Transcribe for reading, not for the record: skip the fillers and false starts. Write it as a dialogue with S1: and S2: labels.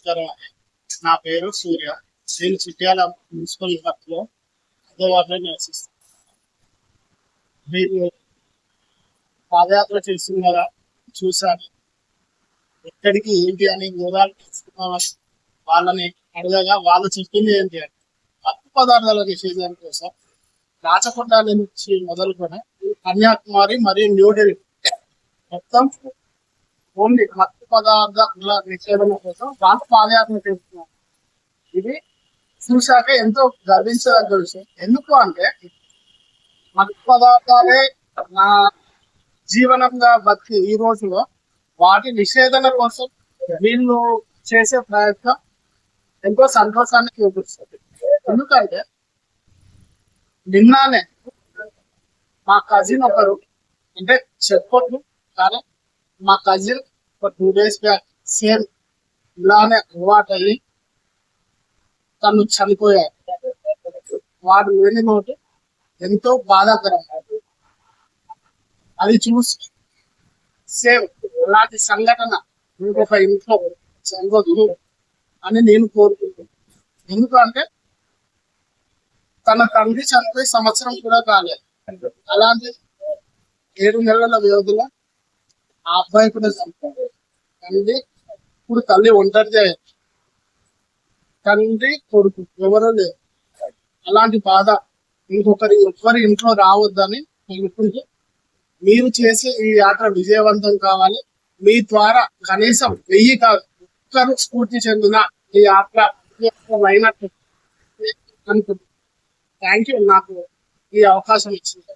S1: నమస్కారం. నా పేరు సూర్య. నేను చిట్యాల మున్సిపల్ లో అదే వాటిలో నివసిస్తాను. మీరు పాదయాత్ర చేస్తున్నారా? చూశాను. ఎక్కడికి ఏంటి అని వివరాలు తెలుసుకున్నామని వాళ్ళని అడగగా వాళ్ళు చెప్పింది ఏంటి అంటే మత్తు పదార్థాల నిషేధం కోసం రాచకొండాల నుంచి మొదలుకొని కన్యాకుమారి మరియు న్యూఢిల్లీ మొత్తం ఓన్లీ మత్తు పదార్థాల నిషేధం కోసం వాళ్ళు పాదయాత్ర చేస్తున్నారు. ఇది చూశాక ఎంతో గర్వించదగ్గ విషయం. ఎందుకు అంటే మత్తు పదార్థాలే నా జీవనంగా బతికి ఈ రోజులో వాటి నిషేధన కోసం వీళ్ళు చేసే ప్రయత్నం ఎంతో సంతోషాన్ని చూపిస్తుంది. ఎందుకంటే నిన్ననే మా కజిన్ ఒకరు, అంటే చెప్పొద్దు కానీ మా కజిన్ ఒక 2 days బ్యాక్ సేమ్ ఇలానే అలవాటు అయ్యి తను చనిపోయాడు. వాడు లేని నోటి ఎంతో బాధాకరం. అది చూసి సేమ్ అలాంటి సంఘటన ఇంకొక ఇంట్లో జరగదు అని నేను కోరుకుంటున్నాను. ఎందుకంటే తన తండ్రి చనిపోయి సంవత్సరం కూడా కాలేదు. అలాంటి 7 నెలల వ్యవధిలో ఆ అబ్బాయి కూడా చనిపోయాడు. తండ్రి ఇప్పుడు తల్లి ఒంటరిదే, తండ్రి కొడుకు ఎవరో లేదు. అలాంటి బాధ ఎవ్వరి ఇంట్లో రావద్దని అనుకుంటూ మీరు చేసే ఈ యాత్ర విజయవంతం కావాలి. మీ ద్వారా కనీసం 1000 కాదు, ఒక్కరు స్ఫూర్తి చెందిన ఈ యాత్ర అయినట్టు అనుకుంటున్నాను. థ్యాంక్ యూ నాకు ఈ అవకాశం ఇచ్చింది.